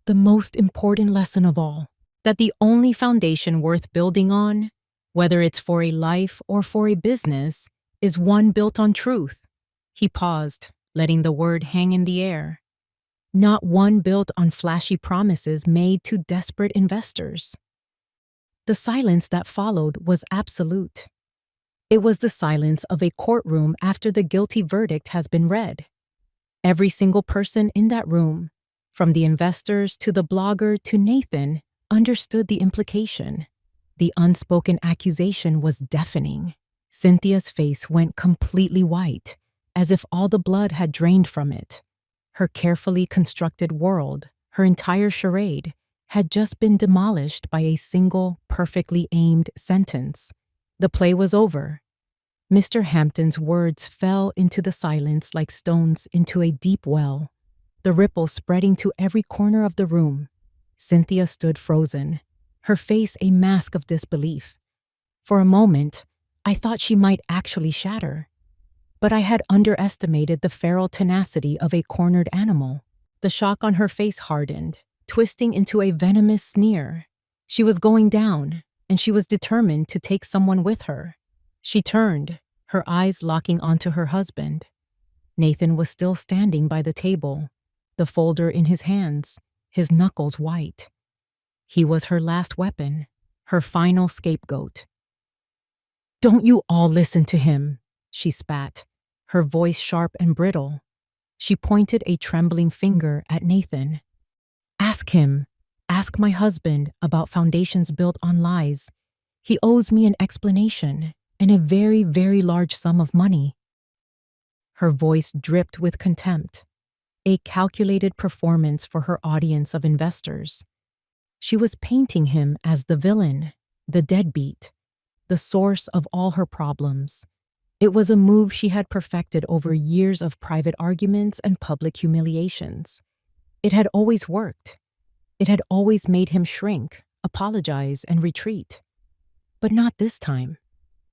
"The most important lesson of all, that the only foundation worth building on, whether it's for a life or for a business, is one built on truth." He paused, letting the word hang in the air. "Not one built on flashy promises made to desperate investors." The silence that followed was absolute. It was the silence of a courtroom after the guilty verdict has been read. Every single person in that room, from the investors to the blogger to Nathan, understood the implication. The unspoken accusation was deafening. Cynthia's face went completely white, as if all the blood had drained from it. Her carefully constructed world, her entire charade, had just been demolished by a single, perfectly aimed sentence. The play was over. Mr. Hampton's words fell into the silence like stones into a deep well, the ripples spreading to every corner of the room. Cynthia stood frozen, her face a mask of disbelief. For a moment, I thought she might actually shatter. But I had underestimated the feral tenacity of a cornered animal. The shock on her face hardened, twisting into a venomous sneer. She was going down, and she was determined to take someone with her. She turned, her eyes locking onto her husband. Nathan was still standing by the table, the folder in his hands, his knuckles white. He was her last weapon, her final scapegoat. "Don't you all listen to him," she spat, her voice sharp and brittle. She pointed a trembling finger at Nathan. "Ask him. Ask my husband about foundations built on lies. He owes me an explanation and a very, very large sum of money." Her voice dripped with contempt, a calculated performance for her audience of investors. She was painting him as the villain, the deadbeat, the source of all her problems. It was a move she had perfected over years of private arguments and public humiliations. It had always worked. It had always made him shrink, apologize, and retreat. But not this time.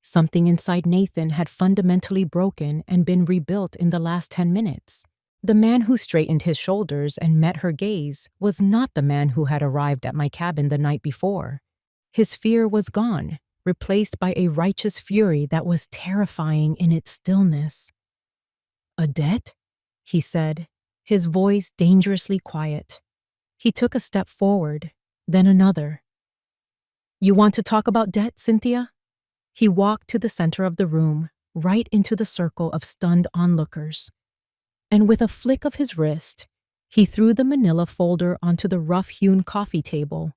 Something inside Nathan had fundamentally broken and been rebuilt in the last 10 minutes. The man who straightened his shoulders and met her gaze was not the man who had arrived at my cabin the night before. His fear was gone, replaced by a righteous fury that was terrifying in its stillness. "A debt?" he said, his voice dangerously quiet. He took a step forward, then another. "You want to talk about debt, Cynthia?" He walked to the center of the room, right into the circle of stunned onlookers. And with a flick of his wrist, he threw the manila folder onto the rough-hewn coffee table.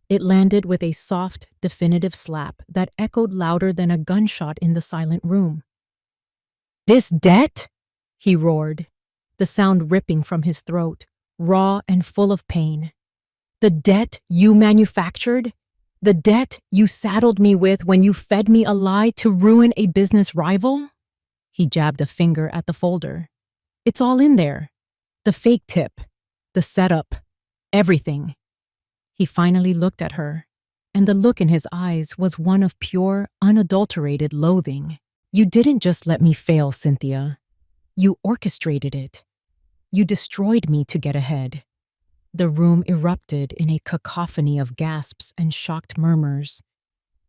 It landed with a soft, definitive slap that echoed louder than a gunshot in the silent room. "This debt?" he roared, the sound ripping from his throat, raw and full of pain. "The debt you manufactured? The debt you saddled me with when you fed me a lie to ruin a business rival?" He jabbed a finger at the folder. "It's all in there. The fake tip, the setup, everything." He finally looked at her, and the look in his eyes was one of pure, unadulterated loathing. "You didn't just let me fail, Cynthia. You orchestrated it. You destroyed me to get ahead." The room erupted in a cacophony of gasps and shocked murmurs.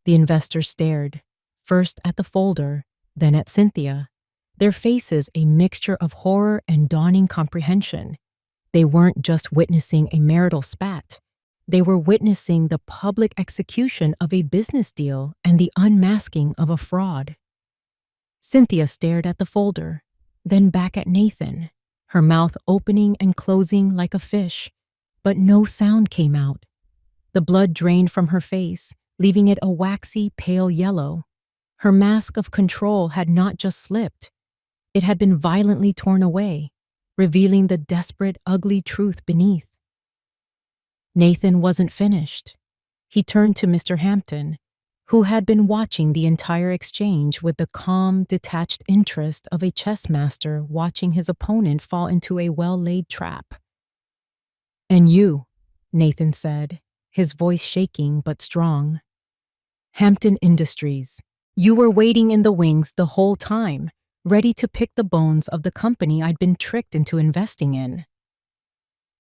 The investors stared, first at the folder, then at Cynthia, their faces a mixture of horror and dawning comprehension. They weren't just witnessing a marital spat. They were witnessing the public execution of a business deal and the unmasking of a fraud. Cynthia stared at the folder, then back at Nathan, her mouth opening and closing like a fish, but no sound came out. The blood drained from her face, leaving it a waxy, pale yellow. Her mask of control had not just slipped. It had been violently torn away, revealing the desperate, ugly truth beneath. Nathan wasn't finished. He turned to Mr. Hampton, who had been watching the entire exchange with the calm, detached interest of a chess master watching his opponent fall into a well-laid trap. "And you," Nathan said, his voice shaking but strong. "Hampton Industries. You were waiting in the wings the whole time, ready to pick the bones of the company I'd been tricked into investing in."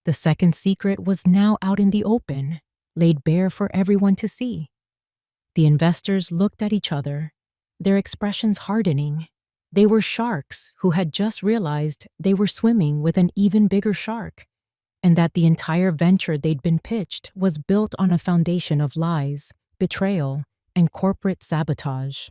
The second secret was now out in the open, laid bare for everyone to see. The investors looked at each other, their expressions hardening. They were sharks who had just realized they were swimming with an even bigger shark, and that the entire venture they'd been pitched was built on a foundation of lies, betrayal, and corporate sabotage.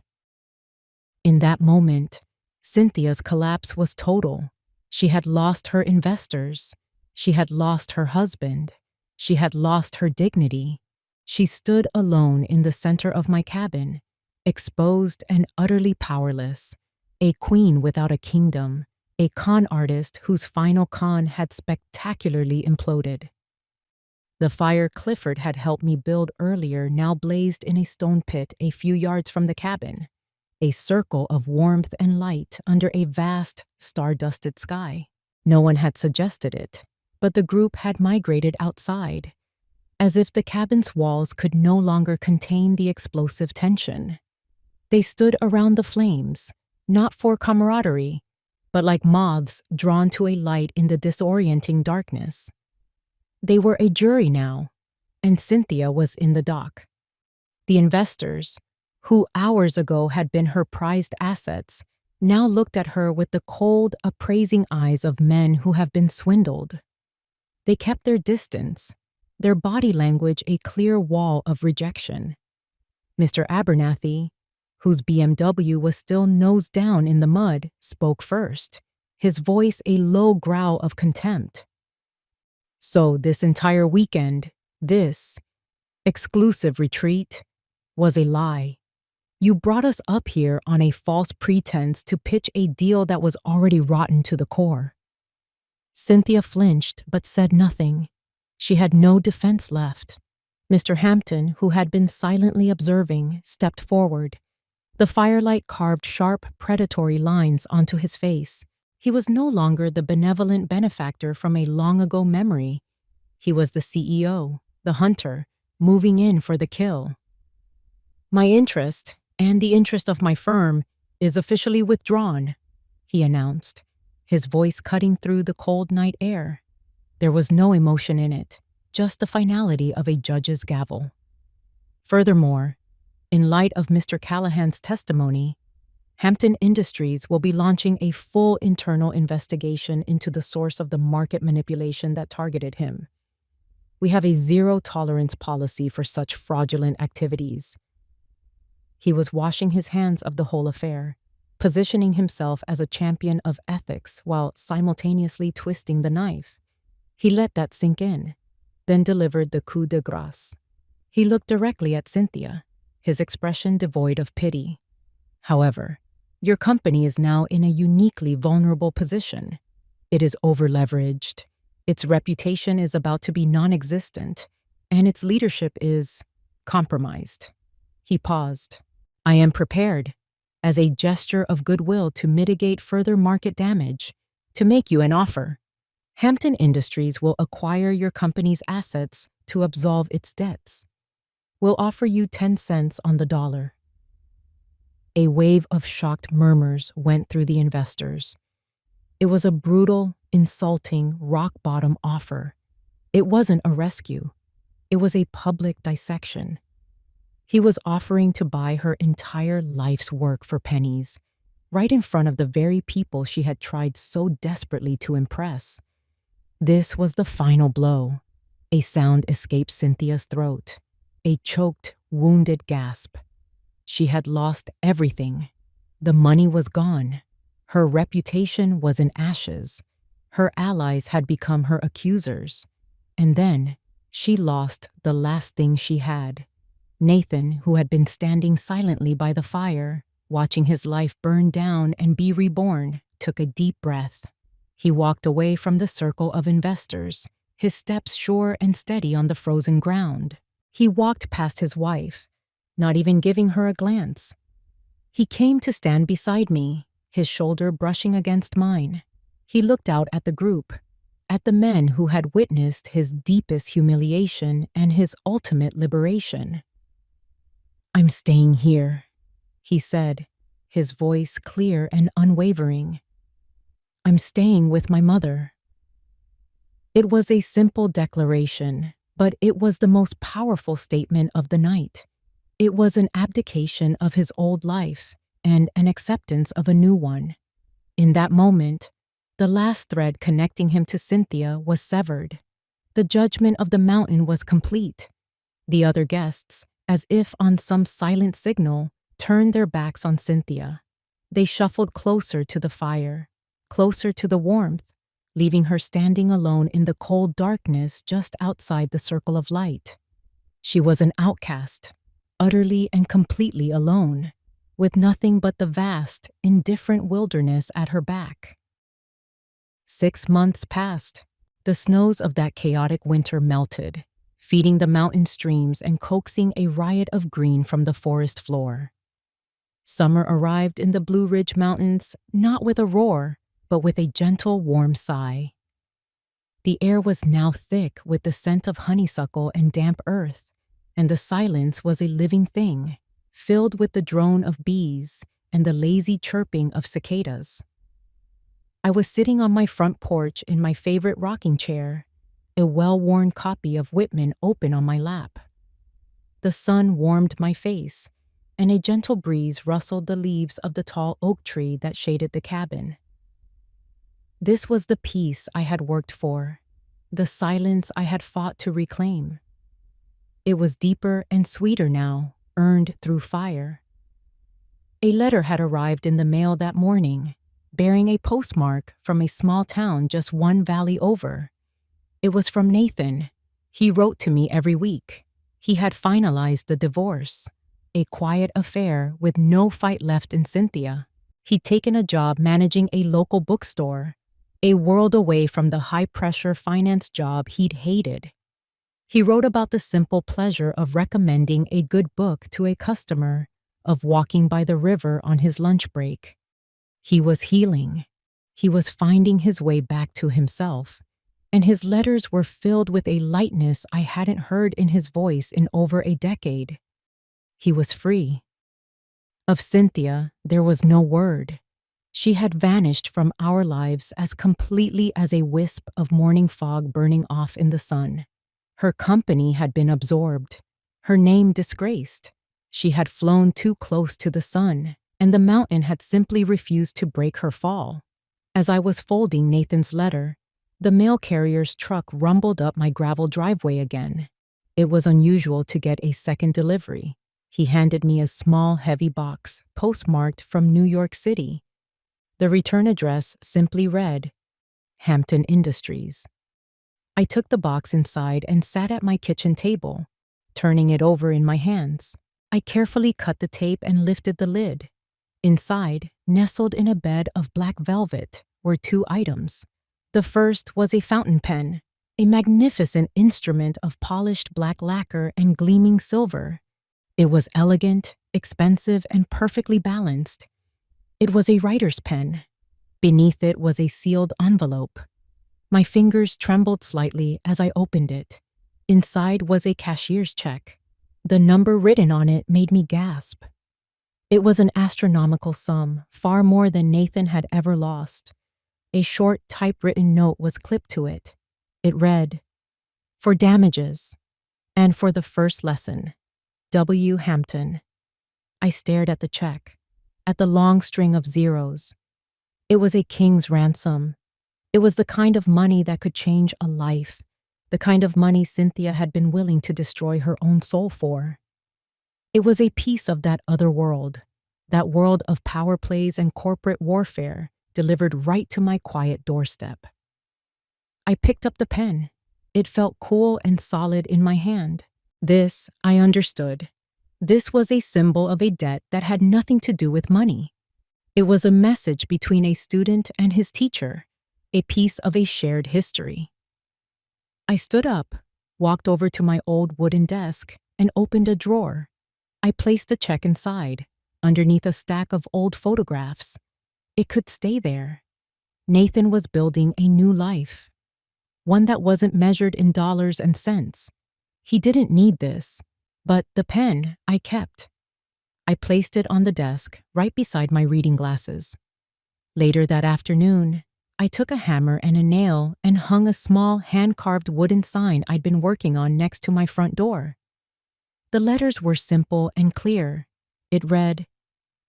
In that moment, Cynthia's collapse was total. She had lost her investors. She had lost her husband. She had lost her dignity. She stood alone in the center of my cabin, exposed and utterly powerless, a queen without a kingdom, a con artist whose final con had spectacularly imploded. The fire Clifford had helped me build earlier now blazed in a stone pit a few yards from the cabin, a circle of warmth and light under a vast, star-dusted sky. No one had suggested it, but the group had migrated outside, as if the cabin's walls could no longer contain the explosive tension. They stood around the flames, not for camaraderie, but like moths drawn to a light in the disorienting darkness. They were a jury now, and Cynthia was in the dock. The investors, who hours ago had been her prized assets, now looked at her with the cold, appraising eyes of men who have been swindled. They kept their distance, their body language a clear wall of rejection. Mr. Abernathy, whose BMW was still nose down in the mud, spoke first, his voice a low growl of contempt. So this entire weekend, this exclusive retreat, was a lie. You brought us up here on a false pretense to pitch a deal that was already rotten to the core. Cynthia flinched but said nothing. She had no defense left. Mr. Hampton, who had been silently observing, stepped forward. The firelight carved sharp, predatory lines onto his face. He was no longer the benevolent benefactor from a long-ago memory. He was the CEO, the hunter, moving in for the kill. My interest, and the interest of my firm, is officially withdrawn, he announced, his voice cutting through the cold night air. There was no emotion in it, just the finality of a judge's gavel. Furthermore, in light of Mr. Callahan's testimony, Hampton Industries will be launching a full internal investigation into the source of the market manipulation that targeted him. We have a zero-tolerance policy for such fraudulent activities. He was washing his hands of the whole affair, positioning himself as a champion of ethics while simultaneously twisting the knife. He let that sink in, then delivered the coup de grâce. He looked directly at Cynthia, his expression devoid of pity. However, your company is now in a uniquely vulnerable position. It is over-leveraged, its reputation is about to be non-existent, and its leadership is compromised. He paused. I am prepared, as a gesture of goodwill to mitigate further market damage, to make you an offer. Hampton Industries will acquire your company's assets to absolve its debts. We'll offer you 10 cents on the dollar. A wave of shocked murmurs went through the investors. It was a brutal, insulting, rock-bottom offer. It wasn't a rescue. It was a public dissection. He was offering to buy her entire life's work for pennies, right in front of the very people she had tried so desperately to impress. This was the final blow. A sound escaped Cynthia's throat, a choked, wounded gasp. She had lost everything. The money was gone. Her reputation was in ashes. Her allies had become her accusers. And then she lost the last thing she had. Nathan, who had been standing silently by the fire, watching his life burn down and be reborn, took a deep breath. He walked away from the circle of investors, his steps sure and steady on the frozen ground. He walked past his wife, not even giving her a glance. He came to stand beside me, his shoulder brushing against mine. He looked out at the group, at the men who had witnessed his deepest humiliation and his ultimate liberation. I'm staying here, he said, his voice clear and unwavering. I'm staying with my mother. It was a simple declaration, but it was the most powerful statement of the night. It was an abdication of his old life and an acceptance of a new one. In that moment, the last thread connecting him to Cynthia was severed. The judgment of the mountain was complete. The other guests, as if on some silent signal, turned their backs on Cynthia. They shuffled closer to the fire, closer to the warmth, leaving her standing alone in the cold darkness just outside the circle of light. She was an outcast, utterly and completely alone, with nothing but the vast, indifferent wilderness at her back. 6 months passed. The snows of that chaotic winter melted, feeding the mountain streams and coaxing a riot of green from the forest floor. Summer arrived in the Blue Ridge Mountains, not with a roar, but with a gentle, warm sigh. The air was now thick with the scent of honeysuckle and damp earth, and the silence was a living thing, filled with the drone of bees and the lazy chirping of cicadas. I was sitting on my front porch in my favorite rocking chair, a well-worn copy of Whitman open on my lap. The sun warmed my face, and a gentle breeze rustled the leaves of the tall oak tree that shaded the cabin. This was the peace I had worked for, the silence I had fought to reclaim. It was deeper and sweeter now, earned through fire. A letter had arrived in the mail that morning, bearing a postmark from a small town just one valley over. It was from Nathan. He wrote to me every week. He had finalized the divorce, a quiet affair with no fight left in Cynthia. He'd taken a job managing a local bookstore, a world away from the high-pressure finance job he'd hated. He wrote about the simple pleasure of recommending a good book to a customer, of walking by the river on his lunch break. He was healing. He was finding his way back to himself, and his letters were filled with a lightness I hadn't heard in his voice in over a decade. He was free. Of Cynthia, there was no word. She had vanished from our lives as completely as a wisp of morning fog burning off in the sun. Her company had been absorbed, her name disgraced. She had flown too close to the sun, and the mountain had simply refused to break her fall. As I was folding Nathan's letter, the mail carrier's truck rumbled up my gravel driveway again. It was unusual to get a second delivery. He handed me a small, heavy box, postmarked from New York City. The return address simply read, Hampton Industries. I took the box inside and sat at my kitchen table, turning it over in my hands. I carefully cut the tape and lifted the lid. Inside, nestled in a bed of black velvet, were 2 items. The first was a fountain pen, a magnificent instrument of polished black lacquer and gleaming silver. It was elegant, expensive, and perfectly balanced. It was a writer's pen. Beneath it was a sealed envelope. My fingers trembled slightly as I opened it. Inside was a cashier's check. The number written on it made me gasp. It was an astronomical sum, far more than Nathan had ever lost. A short typewritten note was clipped to it. It read, "For damages, and for the first lesson, W. Hampton." I stared at the check, at the long string of zeros. It was a king's ransom. It was the kind of money that could change a life, the kind of money Cynthia had been willing to destroy her own soul for. It was a piece of that other world, that world of power plays and corporate warfare, delivered right to my quiet doorstep. I picked up the pen. It felt cool and solid in my hand. This, I understood. This was a symbol of a debt that had nothing to do with money. It was a message between a student and his teacher, a piece of a shared history. I stood up, walked over to my old wooden desk, and opened a drawer. I placed the check inside, underneath a stack of old photographs. It could stay there. Nathan was building a new life, one that wasn't measured in dollars and cents. He didn't need this, but the pen I kept. I placed it on the desk right beside my reading glasses. Later that afternoon, I took a hammer and a nail and hung a small hand-carved wooden sign I'd been working on next to my front door. The letters were simple and clear. It read,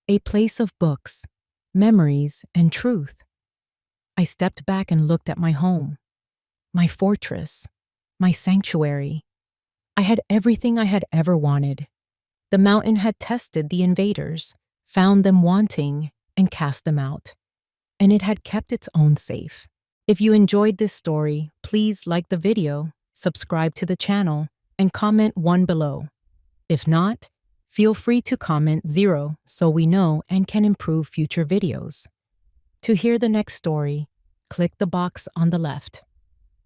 "A place of books, memories, and truth." I stepped back and looked at my home, my fortress, my sanctuary. I had everything I had ever wanted. The mountain had tested the invaders, found them wanting, and cast them out, and it had kept its own safe. If you enjoyed this story, please like the video, subscribe to the channel, and comment 1 below. If not, feel free to comment 0 so we know and can improve future videos. To hear the next story, click the box on the left.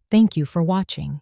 Thank you for watching.